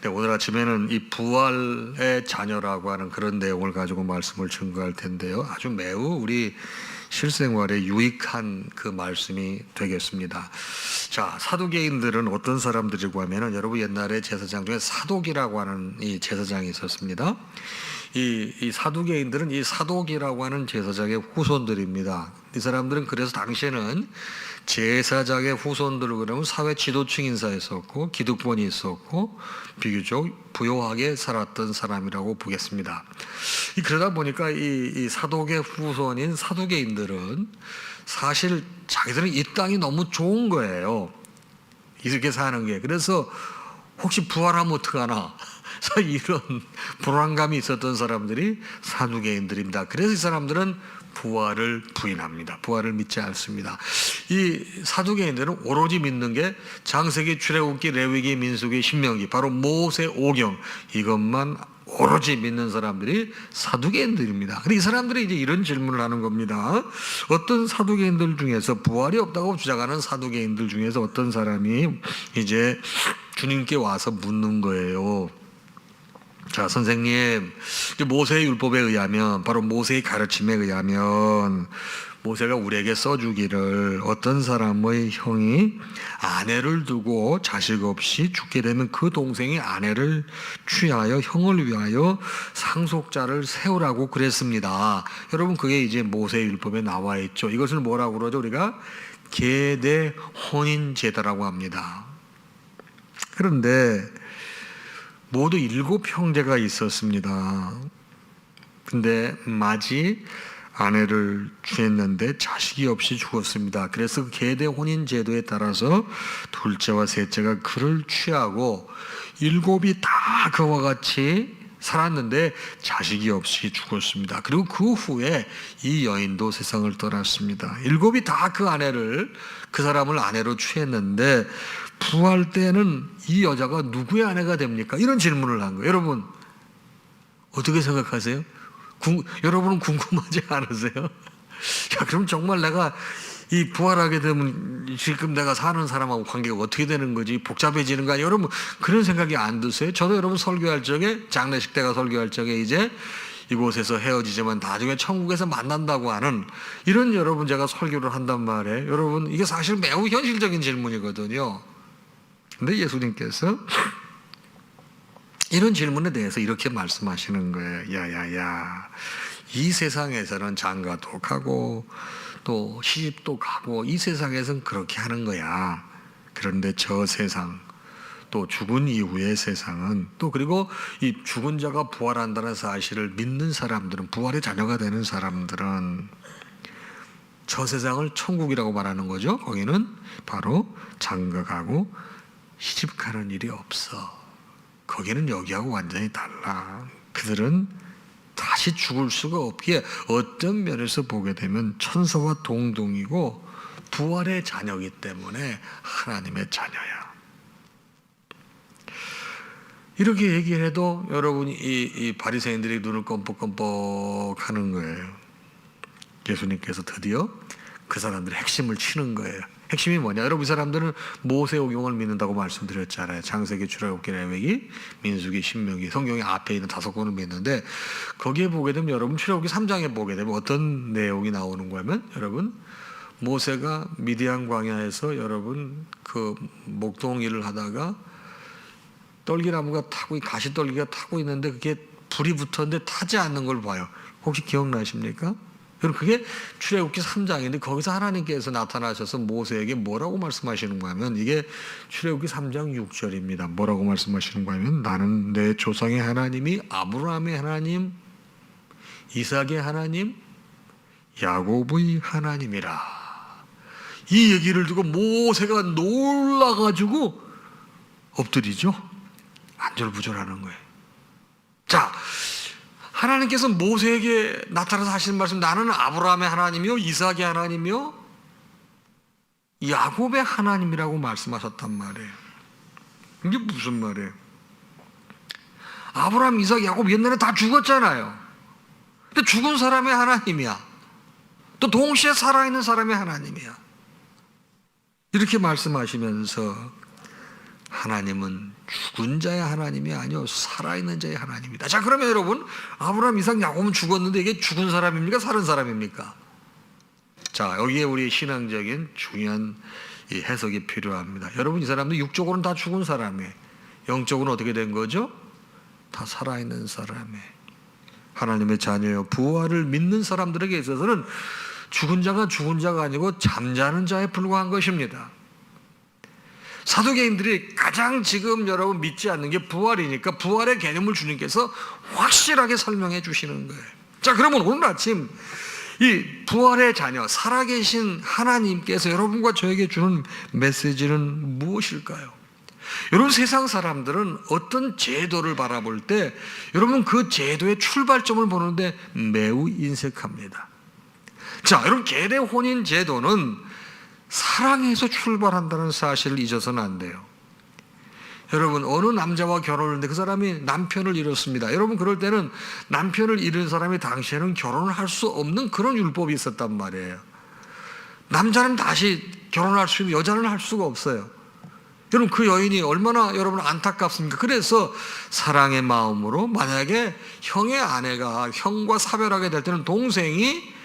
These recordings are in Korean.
네, 오늘 아침에는 이 부활의 자녀라고 하는 그런 내용을 가지고 말씀을 증거할 텐데요. 아주 매우 우리 실생활에 유익한 그 말씀이 되겠습니다. 자, 사두개인들은 어떤 사람들이고 하면은 여러분 옛날에 제사장 중에 사독이라고 하는 이 제사장이 있었습니다. 이 사두개인들은 이 사독이라고 하는 제사장의 후손들입니다. 이 사람들은 그래서 당시에는 제사장의 후손들을 그러면 사회 지도층 인사에 있었고 기득권이 있었고 비교적 부유하게 살았던 사람이라고 보겠습니다. 그러다 보니까 이 사독의 후손인 사두개인들은 사실 자기들은 이 땅이 너무 좋은 거예요. 이렇게 사는 게. 그래서 혹시 부활하면 어떡하나 이런 불안감이 있었던 사람들이 사두개인들입니다. 그래서 이 사람들은 부활을 부인합니다. 부활을 믿지 않습니다. 이 사두개인들은 오로지 믿는 게 창세기, 출애굽기, 레위기, 민수기, 신명기, 바로 모세 오경, 이것만 오로지 믿는 사람들이 사두개인들입니다. 이 사람들이 이제 이런 질문을 하는 겁니다. 어떤 사두개인들 중에서 부활이 없다고 주장하는 사두개인들 중에서 어떤 사람이 이제 주님께 와서 묻는 거예요. 자, 선생님, 모세의 율법에 의하면, 바로 모세의 가르침에 의하면 모세가 우리에게 써주기를 어떤 사람의 형이 아내를 두고 자식 없이 죽게 되면 그 동생이 아내를 취하여 형을 위하여 상속자를 세우라고 그랬습니다. 여러분, 그게 이제 모세의 율법에 나와 있죠. 이것을 뭐라고 그러죠? 우리가 계대 혼인 제도라고 합니다. 그런데 모두 7형제가 있었습니다. 근데 마지 아내를 취했는데 자식이 없이 죽었습니다. 그래서 계대 혼인 제도에 따라서 둘째와 셋째가 그를 취하고 7이 다 그와 같이 살았는데 자식이 없이 죽었습니다. 그리고 그 후에 이 여인도 세상을 떠났습니다. 7이 다 그 사람을 아내로 취했는데 부활 때는 이 여자가 누구의 아내가 됩니까? 이런 질문을 한 거예요. 여러분 어떻게 생각하세요? 여러분은 궁금하지 않으세요? 야, 그럼 정말 내가 이 부활하게 되면 지금 내가 사는 사람하고 관계가 어떻게 되는 거지? 복잡해지는 거 아니에요? 여러분 그런 생각이 안 드세요? 저도 여러분 설교할 적에, 장례식 때가 설교할 적에 이제 이곳에서 헤어지지만 나중에 천국에서 만난다고 하는 이런 여러분 제가 설교를 한단 말이에요. 여러분 이게 사실 매우 현실적인 질문이거든요. 근데 예수님께서 이런 질문에 대해서 이렇게 말씀하시는 거예요. 야야야, 이 세상에서는 장가도 가고 또 시집도 가고 이 세상에서는 그렇게 하는 거야. 그런데 저 세상, 또 죽은 이후의 세상은, 또 그리고 이 죽은 자가 부활한다는 사실을 믿는 사람들은, 부활의 자녀가 되는 사람들은 저 세상을 천국이라고 말하는 거죠. 거기는 바로 장가가고 시집가는 일이 없어. 거기는 여기하고 완전히 달라. 그들은 다시 죽을 수가 없기에 어떤 면에서 보게 되면 천사와 동등이고 부활의 자녀이기 때문에 하나님의 자녀야. 이렇게 얘기를 해도 여러분이 이 바리새인들이 눈을 껌뻑껌뻑 하는 거예요. 예수님께서 드디어 그 사람들의 핵심을 치는 거예요. 핵심이 뭐냐? 여러분 이 사람들은 모세오경을 믿는다고 말씀드렸잖아요. 창세기, 출애굽기, 레위기, 민수기, 신명기, 성경의 앞에 있는 5권을 믿는데 거기에 보게 되면 여러분 출애굽기 3장에 보게 되면 어떤 내용이 나오는 거냐면 여러분 모세가 미디안 광야에서 여러분 그 목동일을 하다가 떨기나무가 타고 가시떨기가 타고 있는데 그게 불이 붙었는데 타지 않는 걸 봐요. 혹시 기억나십니까? 여러분 그게 출애굽기 3장인데 거기서 하나님께서 나타나셔서 모세에게 뭐라고 말씀하시는 거냐면 이게 출애굽기 3장 6절입니다. 뭐라고 말씀하시는 거냐면 나는 내 조상의 하나님이 아브라함의 하나님, 이삭의 하나님, 야곱의 하나님이라. 이 얘기를 듣고 모세가 놀라가지고 엎드리죠. 안절부절하는 거예요. 자, 하나님께서 모세에게 나타나서 하시는 말씀, 나는 아브라함의 하나님이요 이삭의 하나님이요 야곱의 하나님이라고 말씀하셨단 말이에요. 이게 무슨 말이에요? 아브라함, 이삭, 야곱 옛날에 다 죽었잖아요. 근데 죽은 사람의 하나님이야. 또 동시에 살아있는 사람의 하나님이야. 이렇게 말씀하시면서 하나님은 죽은 자의 하나님이 아니요 살아있는 자의 하나님이다. 자, 그러면 여러분, 아브라함, 이삭, 야곱은 죽었는데 이게 죽은 사람입니까? 살은 사람입니까? 자, 여기에 우리 신앙적인 중요한 이 해석이 필요합니다. 여러분, 이 사람들 육적으로는 다 죽은 사람이에요. 영적으로는 어떻게 된 거죠? 다 살아있는 사람이에요. 하나님의 자녀요, 부활을 믿는 사람들에게 있어서는 죽은 자가 죽은 자가 아니고 잠자는 자에 불과한 것입니다. 사두개인들이 가장 지금 여러분 믿지 않는 게 부활이니까 부활의 개념을 주님께서 확실하게 설명해 주시는 거예요. 자, 그러면 오늘 아침 이 부활의 자녀, 살아계신 하나님께서 여러분과 저에게 주는 메시지는 무엇일까요? 여러분, 세상 사람들은 어떤 제도를 바라볼 때 여러분 그 제도의 출발점을 보는데 매우 인색합니다. 자, 여러분, 계대 혼인 제도는 사랑에서 출발한다는 사실을 잊어서는 안 돼요. 여러분, 어느 남자와 결혼을 했는데 그 사람이 남편을 잃었습니다. 여러분, 그럴 때는 남편을 잃은 사람이 당시에는 결혼을 할 수 없는 그런 율법이 있었단 말이에요. 남자는 다시 결혼할 수 있는, 여자는 할 수가 없어요. 여러분, 그 여인이 얼마나 여러분 안타깝습니까? 그래서 사랑의 마음으로 만약에 형의 아내가 형과 사별하게 될 때는 동생이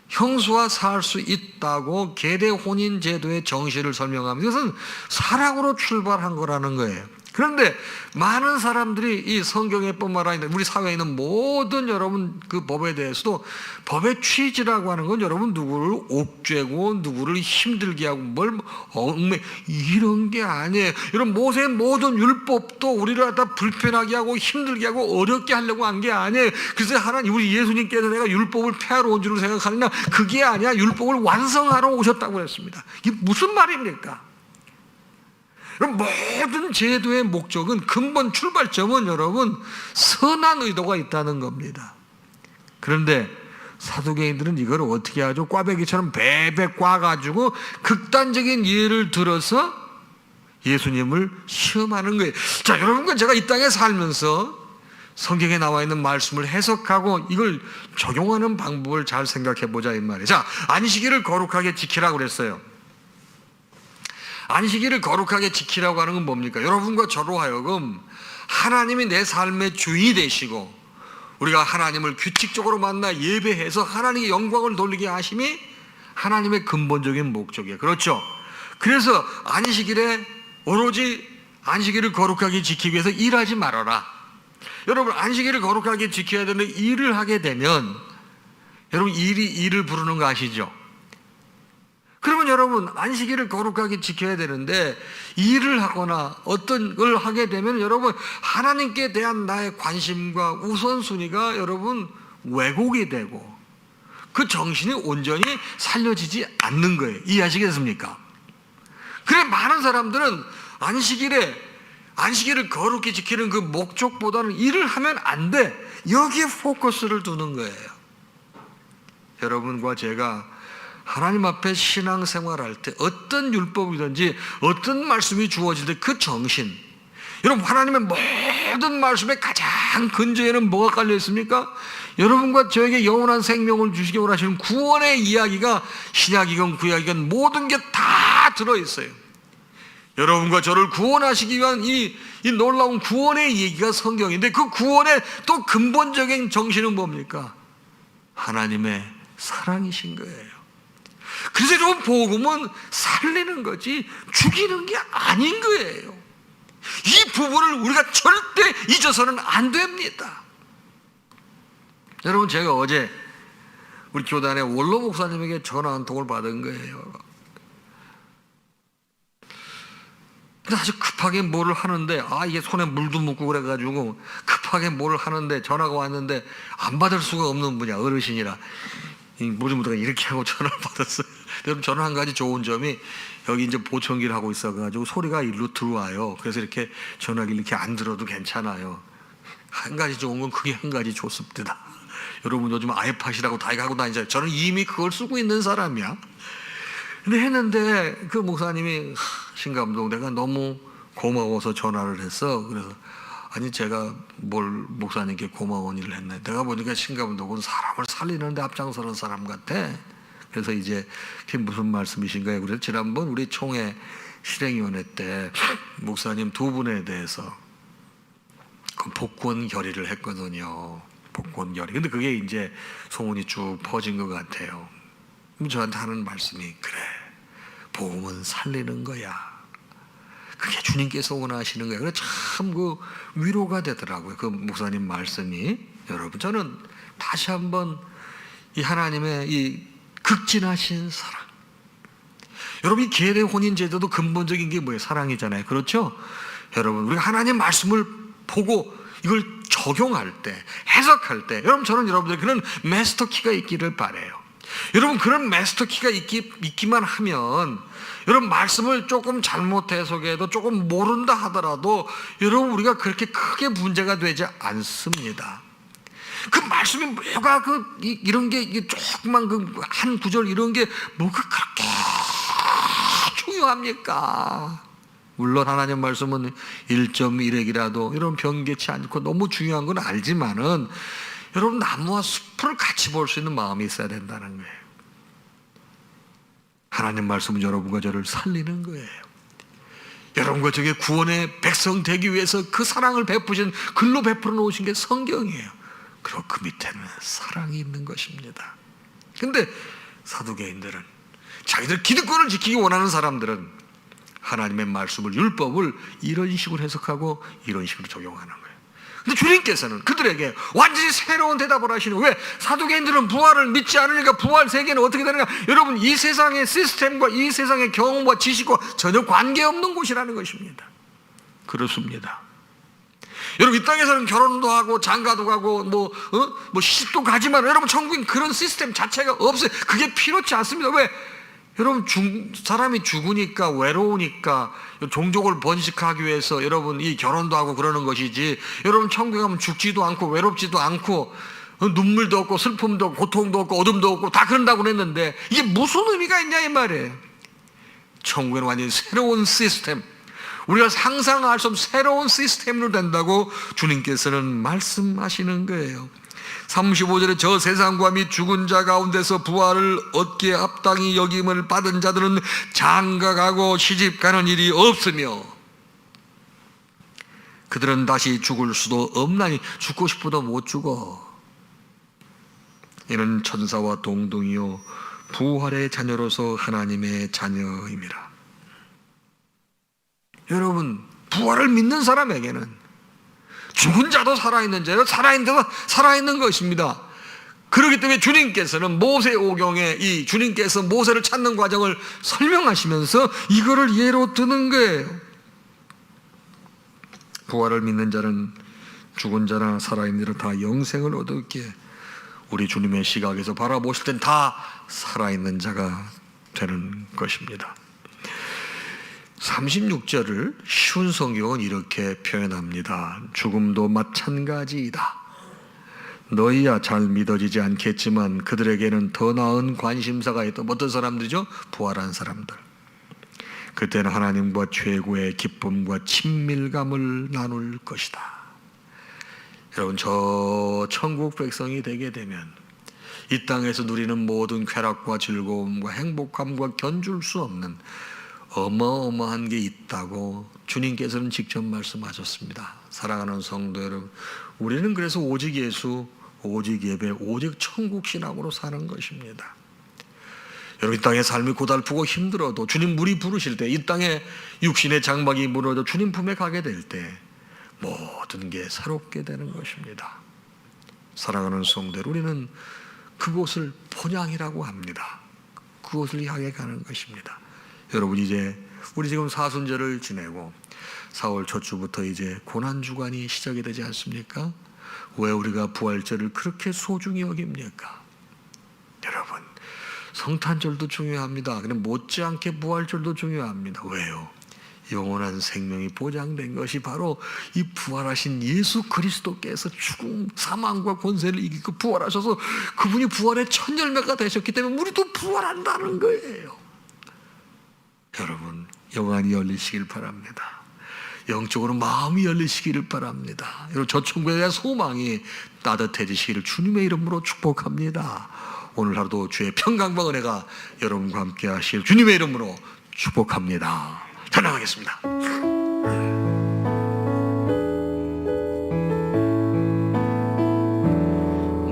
형수와 살 수 있다고 계대 혼인 제도의 정신을 설명합니다. 이것은 사랑으로 출발한 거라는 거예요. 그런데 많은 사람들이 이 성경에뿐만 아니라 우리 사회에 있는 모든 여러분 그 법에 대해서도 법의 취지라고 하는 건 여러분 누구를 옥죄고 누구를 힘들게 하고 뭘 얽매 이런 게 아니에요. 여러분, 모세의 모든 율법도 우리를 갖다 불편하게 하고 힘들게 하고 어렵게 하려고 한 게 아니에요. 그래서 하나님, 우리 예수님께서 내가 율법을 폐하러 온 줄을 생각하느냐, 그게 아니야. 율법을 완성하러 오셨다고 했습니다. 이게 무슨 말입니까? 그럼 모든 제도의 목적은, 근본 출발점은 여러분 선한 의도가 있다는 겁니다. 그런데 사두개인들은 이걸 어떻게 하죠? 꽈배기처럼 베베 꽈가지고 극단적인 예를 들어서 예수님을 시험하는 거예요. 자, 여러분과 제가 이 땅에 살면서 성경에 나와 있는 말씀을 해석하고 이걸 적용하는 방법을 잘 생각해 보자 이 말이에요. 자, 안식일을 거룩하게 지키라고 그랬어요. 안식일을 거룩하게 지키라고 하는 건 뭡니까? 여러분과 저로 하여금 하나님이 내 삶의 주인이 되시고 우리가 하나님을 규칙적으로 만나 예배해서 하나님의 영광을 돌리게 하심이 하나님의 근본적인 목적이에요. 그렇죠? 그래서 안식일에 오로지 안식일을 거룩하게 지키기 위해서 일하지 말아라. 여러분, 안식일을 거룩하게 지켜야 되는데 일을 하게 되면 여러분 일이 일을 부르는 거 아시죠? 그러면 여러분, 안식일을 거룩하게 지켜야 되는데 일을 하거나 어떤 걸 하게 되면 여러분 하나님께 대한 나의 관심과 우선순위가 여러분 왜곡이 되고 그 정신이 온전히 살려지지 않는 거예요. 이해하시겠습니까? 그래, 많은 사람들은 안식일을 거룩히 지키는 그 목적보다는 일을 하면 안 돼, 여기에 포커스를 두는 거예요. 여러분과 제가 하나님 앞에 신앙생활할 때 어떤 율법이든지 어떤 말씀이 주어질 때 그 정신, 여러분, 하나님의 모든 말씀의 가장 근저에는 뭐가 깔려 있습니까? 여러분과 저에게 영원한 생명을 주시기 원하시는 구원의 이야기가 신약이건 구약이건 모든 게 다 들어있어요. 여러분과 저를 구원하시기 위한 이 놀라운 구원의 얘기가 성경인데 그 구원의 또 근본적인 정신은 뭡니까? 하나님의 사랑이신 거예요. 그래서 여러분, 복음은 살리는 거지 죽이는 게 아닌 거예요. 이 부분을 우리가 절대 잊어서는 안 됩니다. 여러분, 제가 어제 우리 교단의 원로 목사님에게 전화 한 통을 받은 거예요. 근데 아주 급하게 뭐를 하는데 이게 손에 물도 묻고 그래가지고 급하게 뭐를 하는데 전화가 왔는데 안 받을 수가 없는 분이야. 어르신이라 물도 묻다가 이렇게 하고 전화를 받았어요. 여러분, 저는 한 가지 좋은 점이 여기 이제 보청기를 하고 있어가지고 소리가 일로 들어와요. 그래서 이렇게 전화기를 이렇게 안 들어도 괜찮아요. 한 가지 좋은 건 그게 한 가지 좋습니다. 여러분, 요즘 아이팟이라고 다 하고 다니잖아요. 저는 이미 그걸 쓰고 있는 사람이야. 근데 했는데 그 목사님이 신감독, 내가 너무 고마워서 전화를 했어. 그래서 아니, 제가 뭘 목사님께 고마운 일을 했네. 내가 보니까 신감독은 사람을 살리는데 앞장서는 사람 같아. 그래서 이제 그게 무슨 말씀이신가요? 그래서 지난번 우리 총회 실행위원회 때 목사님 두 분에 대해서 복권 결의를 했거든요. 복권 결의. 근데 그게 이제 소문이 쭉 퍼진 것 같아요. 저한테 하는 말씀이, 그래, 복음은 살리는 거야. 그게 주님께서 원하시는 거야. 그래, 참 그 위로가 되더라고요. 그 목사님 말씀이. 여러분, 저는 다시 한번 이 하나님의 이 극진하신 사랑. 여러분, 이 계례 혼인 제도도 근본적인 게 뭐예요? 사랑이잖아요. 그렇죠? 여러분, 우리가 하나님 말씀을 보고 이걸 적용할 때, 해석할 때, 여러분, 저는 여러분들 그런 마스터 키가 있기를 바라요. 여러분, 그런 마스터 키가 있기만 하면, 여러분, 말씀을 조금 잘못 해석해도 조금 모른다 하더라도 여러분, 우리가 그렇게 크게 문제가 되지 않습니다. 그 말씀이 뭐가 이런 게 조금만 한 구절 이런 게 뭐가 그렇게 중요합니까? 물론 하나님 말씀은 1.1핵이라도 이런 변개치 않고 너무 중요한 건 알지만은 여러분, 나무와 숲을 같이 볼 수 있는 마음이 있어야 된다는 거예요. 하나님 말씀은 여러분과 저를 살리는 거예요. 여러분과 저게 구원의 백성 되기 위해서 그 사랑을 베푸신, 글로 베풀어 놓으신 게 성경이에요. 그리고 그 밑에는 사랑이 있는 것입니다. 근데 사두개인들은, 자기들 기득권을 지키기 원하는 사람들은 하나님의 말씀을, 율법을 이런 식으로 해석하고 이런 식으로 적용하는 거예요. 근데 주님께서는 그들에게 완전히 새로운 대답을 하시는 거예요. 왜? 사두개인들은 부활을 믿지 않으니까 부활 세계는 어떻게 되는가? 여러분, 이 세상의 시스템과 이 세상의 경험과 지식과 전혀 관계없는 곳이라는 것입니다. 그렇습니다. 여러분, 이 땅에서는 결혼도 하고 장가도 가고 뭐 시집도 가지만 여러분, 천국엔 그런 시스템 자체가 없어요. 그게 필요치 않습니다. 왜? 여러분, 사람이 죽으니까, 외로우니까, 종족을 번식하기 위해서 여러분 이 결혼도 하고 그러는 것이지, 여러분 천국에 가면 죽지도 않고 외롭지도 않고 눈물도 없고 슬픔도 없고 고통도 없고 어둠도 없고 다 그런다고 그랬는데 이게 무슨 의미가 있냐 이 말이에요. 천국에는 완전히 새로운 시스템, 우리가 상상할 수 없는 새로운 시스템으로 된다고 주님께서는 말씀하시는 거예요. 35절에 저 세상과 및 죽은 자 가운데서 부활을 얻기에 합당히 여김을 받은 자들은 장가가고 시집가는 일이 없으며 그들은 다시 죽을 수도 없나니, 죽고 싶어도 못 죽어. 이는 천사와 동등이요 부활의 자녀로서 하나님의 자녀임이라. 여러분, 부활을 믿는 사람에게는 죽은 자도 살아있는 자요, 살아있는 자도 살아있는 것입니다. 그렇기 때문에 주님께서는 모세오경에 이 주님께서 모세를 찾는 과정을 설명하시면서 이거를 예로 드는 거예요. 부활을 믿는 자는 죽은 자나 살아있는 자는 다 영생을 얻었기에 우리 주님의 시각에서 바라보실 땐 다 살아있는 자가 되는 것입니다. 36절을 쉬운 성경은 이렇게 표현합니다. 죽음도 마찬가지이다. 너희야 잘 믿어지지 않겠지만 그들에게는 더 나은 관심사가 있다. 어떤 사람들이죠? 부활한 사람들. 그때는 하나님과 최고의 기쁨과 친밀감을 나눌 것이다. 여러분, 저 천국 백성이 되게 되면 이 땅에서 누리는 모든 쾌락과 즐거움과 행복감과 견줄 수 없는 어마어마한 게 있다고 주님께서는 직접 말씀하셨습니다. 사랑하는 성도 여러분, 우리는 그래서 오직 예수, 오직 예배, 오직 천국 신앙으로 사는 것입니다. 여러분, 이 땅의 삶이 고달프고 힘들어도 주님 물이 부르실 때, 이 땅에 육신의 장막이 무너져 주님 품에 가게 될 때 모든 게 새롭게 되는 것입니다. 사랑하는 성도 여러분, 우리는 그곳을 본향이라고 합니다. 그곳을 향해 가는 것입니다. 여러분, 이제 우리 지금 사순절을 지내고 4월 첫 주부터 이제 고난주간이 시작이 되지 않습니까? 왜 우리가 부활절을 그렇게 소중히 여깁니까? 여러분, 성탄절도 중요합니다. 그런데 못지않게 부활절도 중요합니다. 왜요? 영원한 생명이 보장된 것이 바로 이 부활하신 예수 그리스도께서 죽음, 사망과 권세를 이기고 부활하셔서 그분이 부활의 첫 열매가 되셨기 때문에 우리도 부활한다는 거예요. 여러분, 영안이 열리시길 바랍니다. 영적으로 마음이 열리시기를 바랍니다. 여러분, 저 천국에 대한 소망이 따뜻해지시기를 주님의 이름으로 축복합니다. 오늘 하루도 주의 평강과 은혜가 여러분과 함께 하실 주님의 이름으로 축복합니다. 찬양하겠습니다.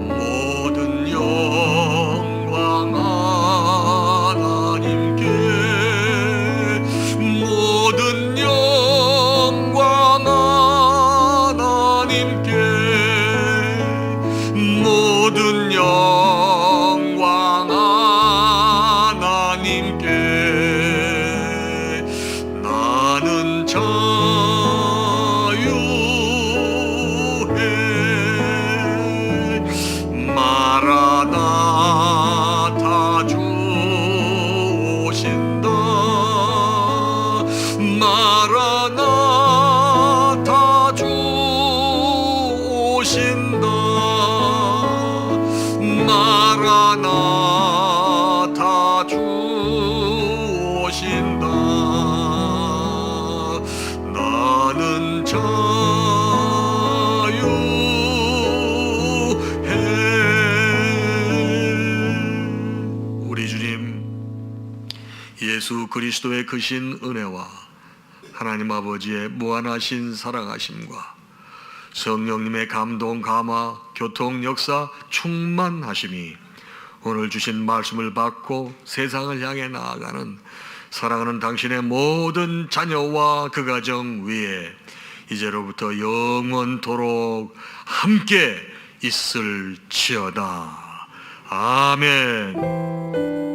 모든 영광 하나님께, 모든 영광 하나님께, 모든 영광 하나님께. 나는 자유해. 마라나타 주 오신다. 마라나타 주 오신다. 마라나타 주 오신다. 나는 자유해. 우리 주님 예수 그리스도의 크신 은혜와 하나님 아버지의 무한하신 사랑하심과 성령님의 감동, 감화, 교통, 역사, 충만하심이 오늘 주신 말씀을 받고 세상을 향해 나아가는 사랑하는 당신의 모든 자녀와 그 가정 위에 이제로부터 영원토록 함께 있을지어다. 아멘.